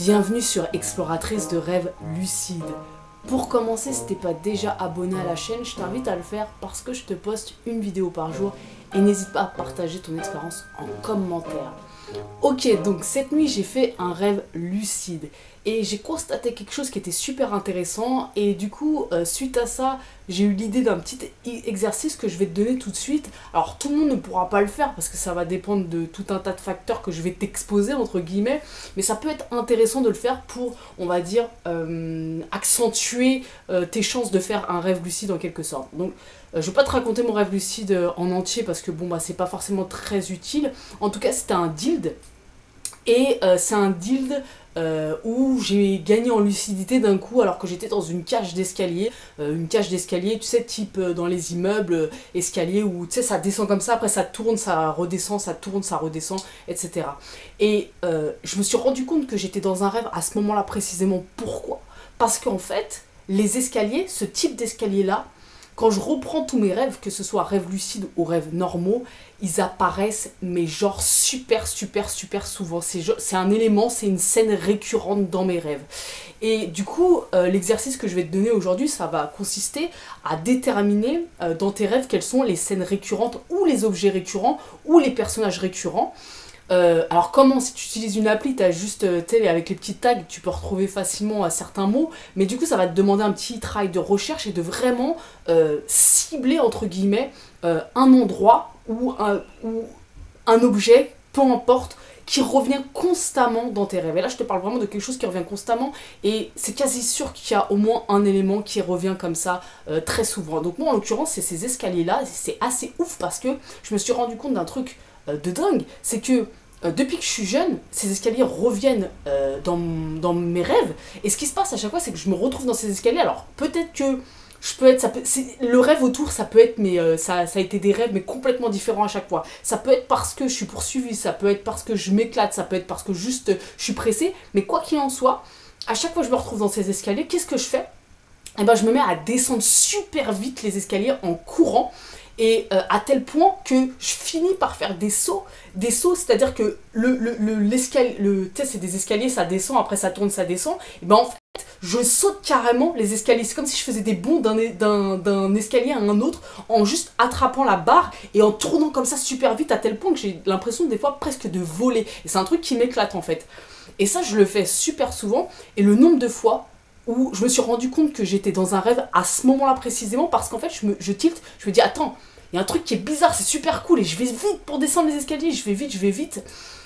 Bienvenue sur Exploratrice de rêves lucides. Pour commencer, si t'es pas déjà abonné à la chaîne, je t'invite à le faire parce que je te poste une vidéo par jour et n'hésite pas à partager ton expérience en commentaire. Ok, donc cette nuit j'ai fait un rêve lucide et j'ai constaté quelque chose qui était super intéressant et du coup suite à ça j'ai eu l'idée d'un petit exercice que je vais te donner tout de suite. Alors tout le monde ne pourra pas le faire parce que ça va dépendre de tout un tas de facteurs que je vais t'exposer entre guillemets, mais ça peut être intéressant de le faire pour, on va dire, accentuer tes chances de faire un rêve lucide en quelque sorte. Donc je vais pas te raconter mon rêve lucide en entier parce que bon bah c'est pas forcément très utile. En tout cas c'était un dild et c'est un dild où j'ai gagné en lucidité d'un coup alors que j'étais dans une cage d'escalier. Une cage d'escalier, tu sais, type dans les immeubles, escalier où tu sais ça descend comme ça, après ça tourne, ça redescend, ça tourne, ça redescend, etc. Et je me suis rendu compte que j'étais dans un rêve à ce moment-là précisément. Pourquoi? Parce qu'en fait, les escaliers, ce type d'escalier-là, quand je reprends tous mes rêves, que ce soit rêves lucides ou rêves normaux, ils apparaissent, mais genre super souvent. C'est un élément, c'est une scène récurrente dans mes rêves. Et du coup, l'exercice que je vais te donner aujourd'hui, ça va consister à déterminer dans tes rêves quelles sont les scènes récurrentes ou les objets récurrents ou les personnages récurrents. Alors comment, si tu utilises une appli, tu as juste avec les petits tags, tu peux retrouver facilement certains mots, mais du coup ça va te demander un petit travail de recherche et de vraiment cibler entre guillemets un endroit ou un objet, peu importe, qui revient constamment dans tes rêves. Et là je te parle vraiment de quelque chose qui revient constamment et c'est quasi sûr qu'il y a au moins un élément qui revient comme ça très souvent. Donc moi en l'occurrence c'est ces escaliers là, c'est assez ouf parce que je me suis rendu compte d'un truc de dingue, c'est que depuis que je suis jeune, ces escaliers reviennent dans mes rêves. Et ce qui se passe à chaque fois, c'est que je me retrouve dans ces escaliers. Alors peut-être que je peux être, le rêve autour, ça peut être, mais ça a été des rêves, mais complètement différents à chaque fois. Ça peut être parce que je suis poursuivi, ça peut être parce que je m'éclate, ça peut être parce que juste je suis pressée. Mais quoi qu'il en soit, à chaque fois que je me retrouve dans ces escaliers, qu'est-ce que je fais? Eh ben, je me mets à descendre super vite les escaliers en courant. Et à tel point que je finis par faire des sauts, c'est-à-dire que l'escalier, tu sais, c'est des escaliers, ça descend, après ça tourne, ça descend, et ben en fait, je saute carrément les escaliers, c'est comme si je faisais des bonds d'un escalier à un autre, en juste attrapant la barre, et en tournant comme ça super vite, à tel point que j'ai l'impression des fois presque de voler, et c'est un truc qui m'éclate en fait. Et ça, je le fais super souvent, et le nombre de fois où je me suis rendu compte que j'étais dans un rêve à ce moment-là précisément, parce qu'en fait je tilte, je me dis attends, il y a un truc qui est bizarre, c'est super cool et je vais vite pour descendre les escaliers, je vais vite.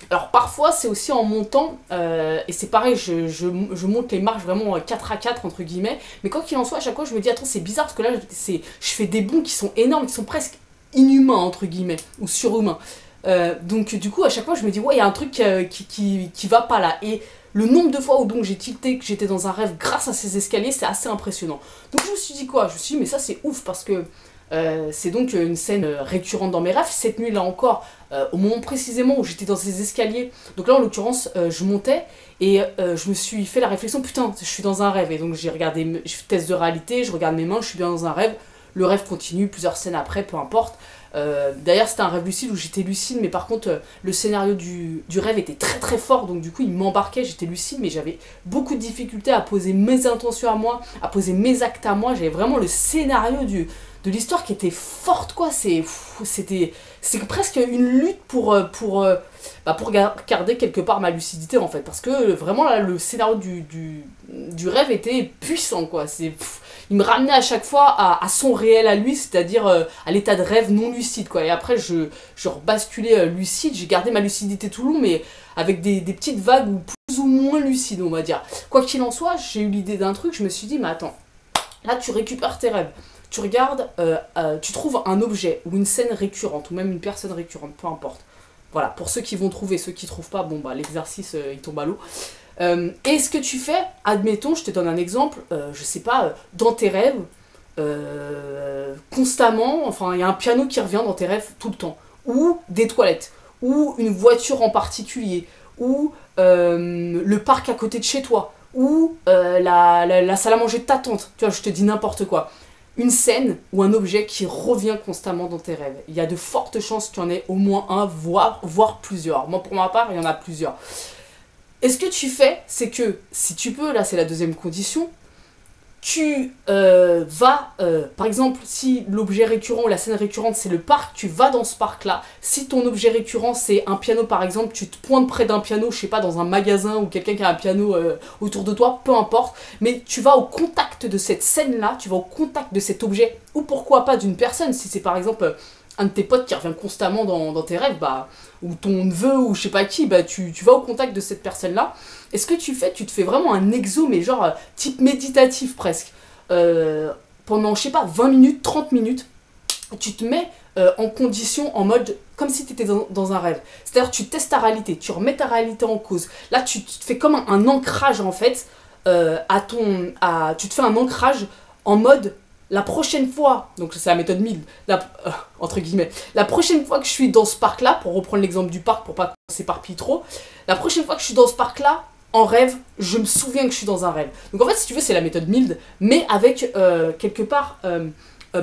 Alors parfois c'est aussi en montant, et c'est pareil, je monte les marches vraiment 4 à 4 entre guillemets, mais quoi qu'il en soit à chaque fois je me dis attends c'est bizarre parce que là je fais des bonds qui sont énormes, qui sont presque inhumains entre guillemets, ou surhumains. Donc du coup à chaque fois je me dis ouais il y a un truc qui va pas là, et le nombre de fois où donc j'ai tilté que j'étais dans un rêve grâce à ces escaliers, c'est assez impressionnant. Donc je me suis dit quoi? Je me suis dit mais ça c'est ouf parce que c'est donc une scène récurrente dans mes rêves. Cette nuit là encore, au moment précisément où j'étais dans ces escaliers, donc là en l'occurrence je montais et je me suis fait la réflexion putain je suis dans un rêve, et donc j'ai regardé, je fais test de réalité, je regarde mes mains, je suis bien dans un rêve. Le rêve continue, plusieurs scènes après, peu importe. D'ailleurs c'était un rêve lucide où j'étais lucide, mais par contre le scénario du rêve était très fort, donc du coup il m'embarquait, j'étais lucide mais j'avais beaucoup de difficultés à poser mes intentions à moi, à poser mes actes à moi. J'avais vraiment le scénario de l'histoire qui était forte quoi, c'était presque une lutte pour garder quelque part ma lucidité en fait, parce que vraiment là le scénario du rêve était puissant quoi, il me ramenait à chaque fois à son réel à lui, c'est-à-dire à l'état de rêve non lucide quoi, et après je rebasculais lucide, j'ai gardé ma lucidité tout le long mais avec des petites vagues ou plus ou moins lucides on va dire. Quoi qu'il en soit, j'ai eu l'idée d'un truc, je me suis dit mais attends, là tu récupères tes rêves, tu regardes, tu trouves un objet ou une scène récurrente ou même une personne récurrente, peu importe. Voilà, pour ceux qui vont trouver, ceux qui trouvent pas, bon bah l'exercice il tombe à l'eau. Et ce que tu fais, admettons, je te donne un exemple, je sais pas, dans tes rêves, constamment, enfin il y a un piano qui revient dans tes rêves tout le temps, ou des toilettes, ou une voiture en particulier, ou le parc à côté de chez toi, ou la salle à manger de ta tante, tu vois, je te dis n'importe quoi. Une scène ou un objet qui revient constamment dans tes rêves. Il y a de fortes chances qu'il y en ait au moins un, voire plusieurs. Moi, pour ma part, il y en a plusieurs. Et ce que tu fais, c'est que, si tu peux, là c'est la deuxième condition, tu vas, par exemple, si l'objet récurrent ou la scène récurrente c'est le parc, tu vas dans ce parc-là. Si ton objet récurrent c'est un piano par exemple, tu te pointes près d'un piano, je sais pas, dans un magasin ou quelqu'un qui a un piano autour de toi, peu importe. Mais tu vas au contact de cette scène-là, tu vas au contact de cet objet, ou pourquoi pas d'une personne, si c'est par exemple un de tes potes qui revient constamment dans tes rêves, bah, ou ton neveu ou je sais pas qui, bah, tu vas au contact de cette personne-là. Et ce que tu fais, tu te fais vraiment un exo, mais genre type méditatif presque. Pendant, je sais pas, 20 minutes, 30 minutes, tu te mets en condition, en mode, comme si tu étais dans un rêve. C'est-à-dire tu testes ta réalité, tu remets ta réalité en cause. Là, tu te fais comme un ancrage en fait, tu te fais un ancrage en mode... La prochaine fois, donc c'est la méthode 1000, entre guillemets, la prochaine fois que je suis dans ce parc-là, pour reprendre l'exemple du parc, pour pas qu'on s'éparpille trop, la prochaine fois que je suis dans ce parc-là, en rêve, je me souviens que je suis dans un rêve. Donc en fait, si tu veux, c'est la méthode 1000, mais avec quelque part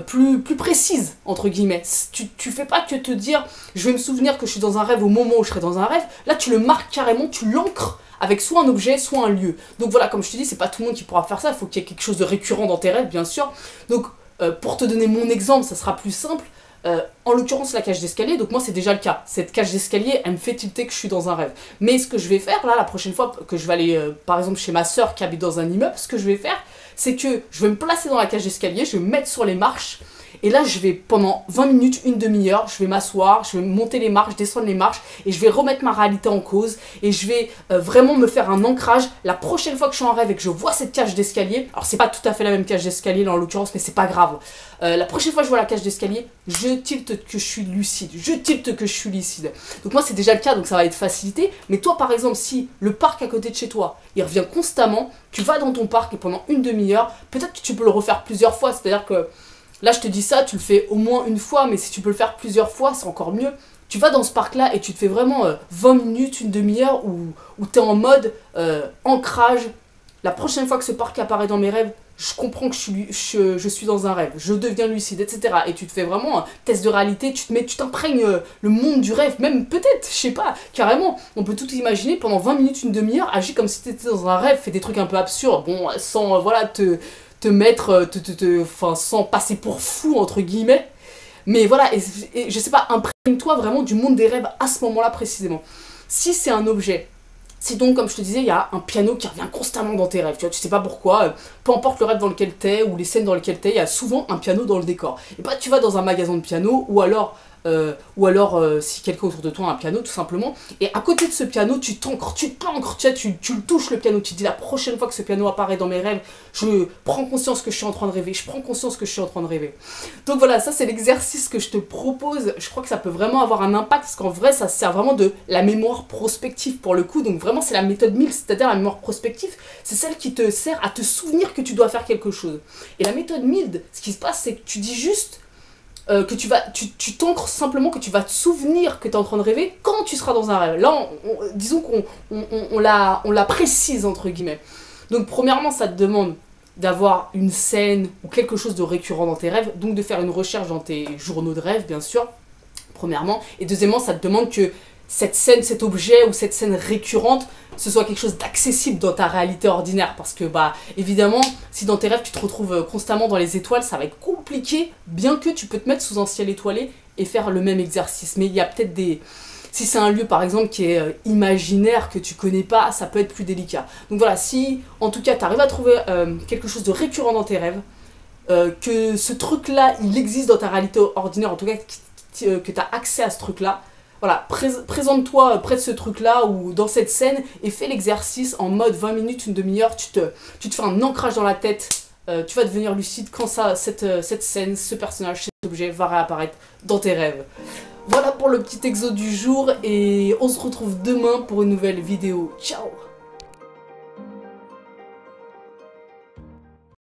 plus précise, entre guillemets. Tu fais pas que te dire, je vais me souvenir que je suis dans un rêve au moment où je serai dans un rêve, là tu le marques carrément, tu l'ancres avec soit un objet, soit un lieu. Donc voilà, comme je te dis, c'est pas tout le monde qui pourra faire ça, il faut qu'il y ait quelque chose de récurrent dans tes rêves, bien sûr. Donc, pour te donner mon exemple, ça sera plus simple. En l'occurrence, la cage d'escalier, donc moi c'est déjà le cas. Cette cage d'escalier, elle me fait tilter que je suis dans un rêve. Mais ce que je vais faire, là, la prochaine fois que je vais aller, par exemple, chez ma soeur qui habite dans un immeuble, ce que je vais faire, c'est que je vais me placer dans la cage d'escalier, je vais me mettre sur les marches, et là, je vais, pendant 20 minutes, une demi-heure, je vais m'asseoir, je vais monter les marches, descendre les marches, et je vais remettre ma réalité en cause, et je vais vraiment me faire un ancrage. La prochaine fois que je suis en rêve et que je vois cette cage d'escalier, alors c'est pas tout à fait la même cage d'escalier là en l'occurrence, mais c'est pas grave. La prochaine fois que je vois la cage d'escalier, je tilte que je suis lucide, je tilte que je suis lucide. Donc moi c'est déjà le cas, donc ça va être facilité, mais toi par exemple, si le parc à côté de chez toi, il revient constamment, tu vas dans ton parc et pendant une demi-heure, peut-être que tu peux le refaire plusieurs fois, c'est-à-dire que là, je te dis ça, tu le fais au moins une fois, mais si tu peux le faire plusieurs fois, c'est encore mieux. Tu vas dans ce parc-là et tu te fais vraiment 20 minutes, une demi-heure où tu es en mode ancrage. La prochaine fois que ce parc apparaît dans mes rêves, je comprends que je suis dans un rêve, je deviens lucide, etc. Et tu te fais vraiment un test de réalité, tu t'imprègnes le monde du rêve, même peut-être, je sais pas, carrément. On peut tout imaginer, pendant 20 minutes, une demi-heure, agis comme si tu étais dans un rêve, fais des trucs un peu absurdes, bon, sans, voilà, te mettre, enfin, sans passer pour fou, entre guillemets. Mais voilà, et je sais pas, imprègne-toi vraiment du monde des rêves à ce moment-là précisément. Si c'est un objet, si donc, comme je te disais, il y a un piano qui revient constamment dans tes rêves, tu vois, tu sais pas pourquoi, peu importe le rêve dans lequel t'es, ou les scènes dans lesquelles t'es, il y a souvent un piano dans le décor. Et bah, tu vas dans un magasin de piano, ou alors si quelqu'un autour de toi a un piano tout simplement, et à côté de ce piano tu t'ancres, tu le touches le piano, tu te dis la prochaine fois que ce piano apparaît dans mes rêves, je prends conscience que je suis en train de rêver, je prends conscience que je suis en train de rêver. Donc voilà, ça c'est l'exercice que je te propose, je crois que ça peut vraiment avoir un impact, parce qu'en vrai ça sert vraiment de la mémoire prospective pour le coup, donc vraiment c'est la méthode 1000, c'est-à-dire la mémoire prospective, c'est celle qui te sert à te souvenir que tu dois faire quelque chose. Et la méthode 1000, ce qui se passe c'est que tu dis juste que tu t'ancres simplement, que tu vas te souvenir que tu es en train de rêver quand tu seras dans un rêve. Là, disons qu'on la précise, entre guillemets. Donc, premièrement, ça te demande d'avoir une scène ou quelque chose de récurrent dans tes rêves, donc de faire une recherche dans tes journaux de rêve, bien sûr, premièrement. Et deuxièmement, ça te demande que cette scène, cet objet ou cette scène récurrente, ce soit quelque chose d'accessible dans ta réalité ordinaire. Parce que, bah, évidemment, si dans tes rêves, tu te retrouves constamment dans les étoiles, ça va être compliqué, bien que tu peux te mettre sous un ciel étoilé et faire le même exercice. Mais il y a peut-être des... Si c'est un lieu, par exemple, qui est imaginaire, que tu connais pas, ça peut être plus délicat. Donc voilà, si, en tout cas, tu arrives à trouver quelque chose de récurrent dans tes rêves, que ce truc-là, il existe dans ta réalité ordinaire, en tout cas, que tu as accès à ce truc-là, voilà, présente-toi près de ce truc-là ou dans cette scène et fais l'exercice en mode 20 minutes, une demi-heure, tu te fais un ancrage dans la tête, tu vas devenir lucide quand cette scène, ce personnage, cet objet va réapparaître dans tes rêves. Voilà pour le petit exo du jour et on se retrouve demain pour une nouvelle vidéo. Ciao!